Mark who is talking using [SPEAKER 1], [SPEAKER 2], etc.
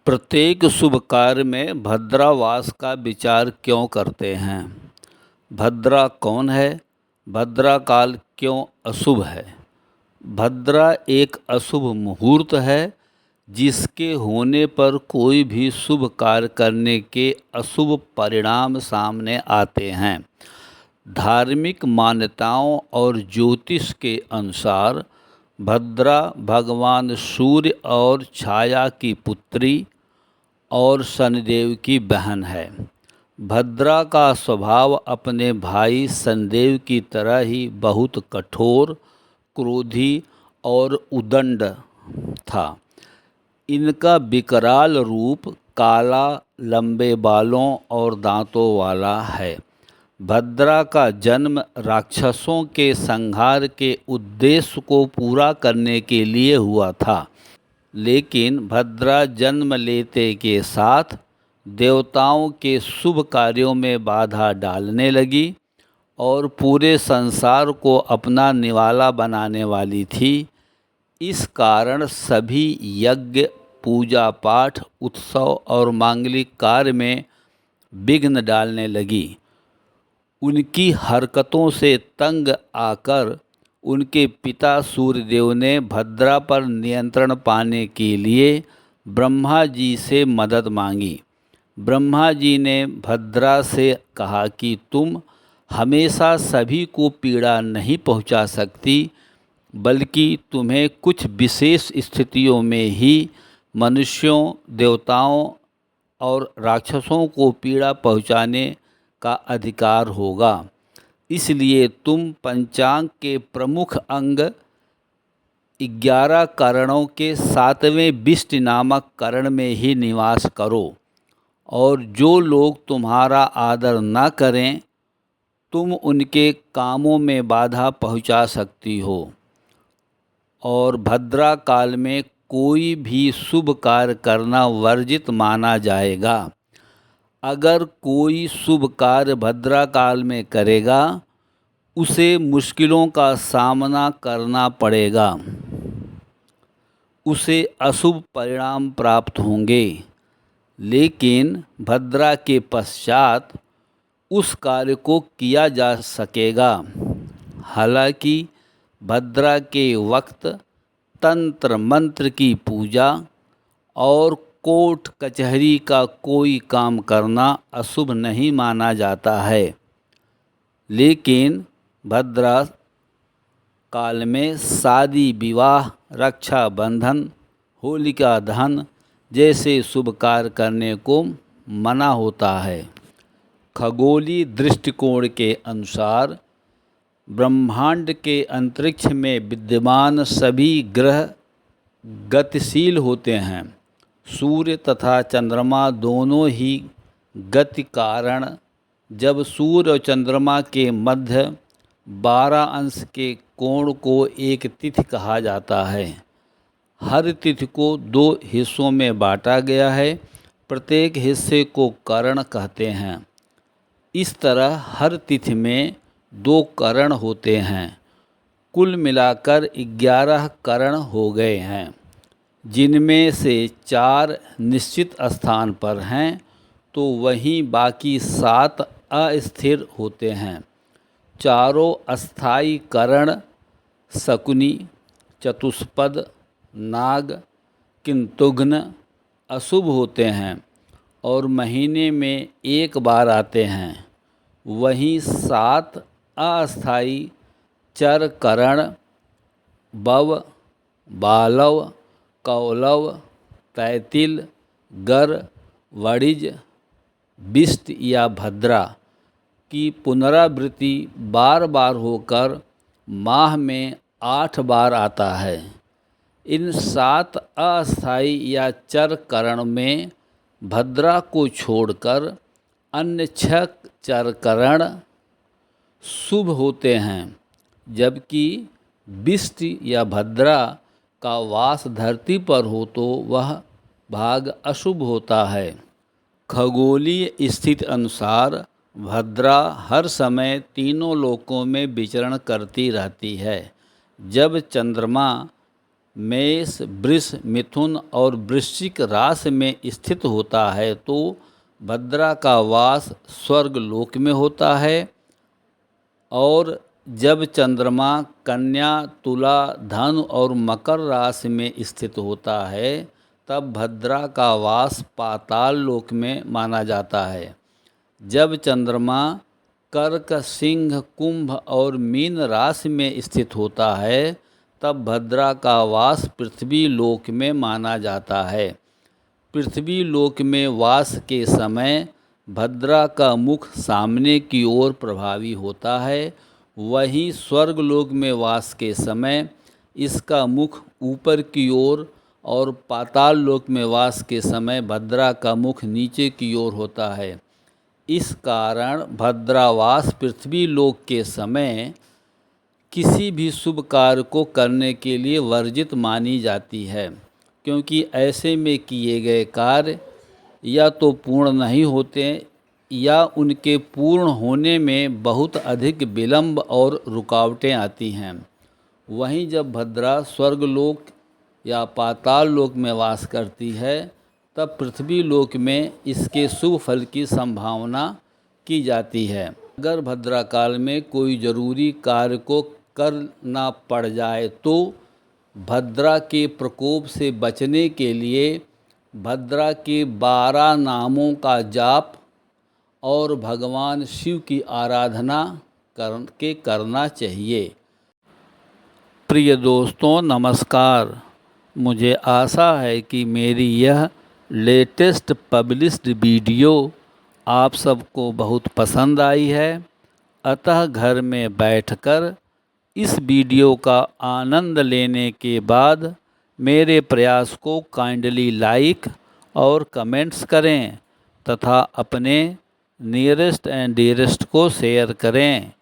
[SPEAKER 1] प्रत्येक शुभ कार्य में भद्रावास का विचार क्यों करते हैं? भद्रा कौन है? भद्रा काल क्यों अशुभ है? भद्रा एक अशुभ मुहूर्त है जिसके होने पर कोई भी शुभ कार्य करने के अशुभ परिणाम सामने आते हैं। धार्मिक मान्यताओं और ज्योतिष के अनुसार भद्रा भगवान सूर्य और छाया की पुत्री और शनिदेव की बहन है। भद्रा का स्वभाव अपने भाई शनिदेव की तरह ही बहुत कठोर, क्रोधी और उदंड था। इनका विकराल रूप काला, लंबे बालों और दांतों वाला है। भद्रा का जन्म राक्षसों के संहार के उद्देश्य को पूरा करने के लिए हुआ था, लेकिन भद्रा जन्म लेते के साथ देवताओं के शुभ कार्यों में बाधा डालने लगी और पूरे संसार को अपना निवाला बनाने वाली थी। इस कारण सभी यज्ञ, पूजा पाठ, उत्सव और मांगलिक कार्य में विघ्न डालने लगी। उनकी हरकतों से तंग आकर उनके पिता सूर्यदेव ने भद्रा पर नियंत्रण पाने के लिए ब्रह्मा जी से मदद मांगी। ब्रह्मा जी ने भद्रा से कहा कि तुम हमेशा सभी को पीड़ा नहीं पहुंचा सकती, बल्कि तुम्हें कुछ विशेष स्थितियों में ही मनुष्यों, देवताओं और राक्षसों को पीड़ा पहुंचाने का अधिकार होगा। इसलिए तुम पंचांग के प्रमुख अंग 11 करणों के 7वें विष्टि नामक करण में ही निवास करो, और जो लोग तुम्हारा आदर न करें, तुम उनके कामों में बाधा पहुंचा सकती हो। और भद्रा काल में कोई भी शुभ कार्य करना वर्जित माना जाएगा। अगर कोई शुभ कार्य भद्रा काल में करेगा, उसे मुश्किलों का सामना करना पड़ेगा। उसे अशुभ परिणाम प्राप्त होंगे, लेकिन भद्रा के पश्चात उस कार्य को किया जा सकेगा। हालांकि भद्रा के वक्त तंत्र मंत्र की पूजा और कोर्ट कचहरी का कोई काम करना अशुभ नहीं माना जाता है, लेकिन भद्रा काल में शादी, विवाह, रक्षा बंधन, होलिका दहन जैसे शुभ कार्य करने को मना होता है। खगोलीय दृष्टिकोण के अनुसार ब्रह्मांड के अंतरिक्ष में विद्यमान सभी ग्रह गतिशील होते हैं। सूर्य तथा चंद्रमा दोनों ही गति कारण जब सूर्य और चंद्रमा के मध्य 12 अंश के कोण को एक तिथि कहा जाता है। हर तिथि को 2 हिस्सों में बांटा गया है। प्रत्येक हिस्से को करण कहते हैं। इस तरह हर तिथि में 2 करण होते हैं। कुल मिलाकर 11 करण हो गए हैं, जिनमें से 4 निश्चित स्थान पर हैं, तो वहीं बाकी 7 अस्थिर होते हैं। चारों अस्थायी करण शकुनी, चतुष्पद, नाग, किंतुघ्न अशुभ होते हैं और महीने में एक बार आते हैं। वहीं 7 अस्थायी चर करण बव, बालव, कौलव, तैतिल, गर, वणिज, बिष्ट या भद्रा की पुनरावृत्ति बार बार होकर माह में 8 बार आता है। इन 7 अस्थायी या चर करण में भद्रा को छोड़कर अन्य 6 चर करण शुभ होते हैं, जबकि बिष्ट या भद्रा का वास धरती पर हो तो वह भाग अशुभ होता है। खगोलीय स्थिति अनुसार भद्रा हर समय तीनों लोकों में विचरण करती रहती है। जब चंद्रमा मेष, वृष, मिथुन और वृश्चिक राशि में स्थित होता है तो भद्रा का वास स्वर्ग लोक में होता है। और जब चंद्रमा कन्या, तुला, धनु और मकर राशि में स्थित होता है तब भद्रा का वास पाताल लोक में माना जाता है। जब चंद्रमा कर्क, सिंह, कुंभ और मीन राशि में स्थित होता है तब भद्रा का वास पृथ्वी लोक में माना जाता है। पृथ्वी लोक में वास के समय भद्रा का मुख सामने की ओर प्रभावी होता है, वहीं स्वर्ग लोक में वास के समय इसका मुख ऊपर की ओर और पाताल लोक में वास के समय भद्रा का मुख नीचे की ओर होता है। इस कारण भद्रावास पृथ्वी लोक के समय किसी भी शुभ कार्य को करने के लिए वर्जित मानी जाती है, क्योंकि ऐसे में किए गए कार्य या तो पूर्ण नहीं होते या उनके पूर्ण होने में बहुत अधिक विलंब और रुकावटें आती हैं। वहीं जब भद्रा स्वर्गलोक या पाताल लोक में वास करती है तब पृथ्वी लोक में इसके शुभ फल की संभावना की जाती है। अगर भद्रा काल में कोई जरूरी कार्य को करना पड़ जाए तो भद्रा के प्रकोप से बचने के लिए भद्रा के 12 नामों का जाप और भगवान शिव की आराधना करना चाहिए। प्रिय दोस्तों नमस्कार, मुझे आशा है कि मेरी यह लेटेस्ट पब्लिश्ड वीडियो आप सबको बहुत पसंद आई है। अतः घर में बैठकर इस वीडियो का आनंद लेने के बाद मेरे प्रयास को काइंडली लाइक और कमेंट्स करें तथा अपने नियरेस्ट एंड डियरेस्ट को शेयर करें।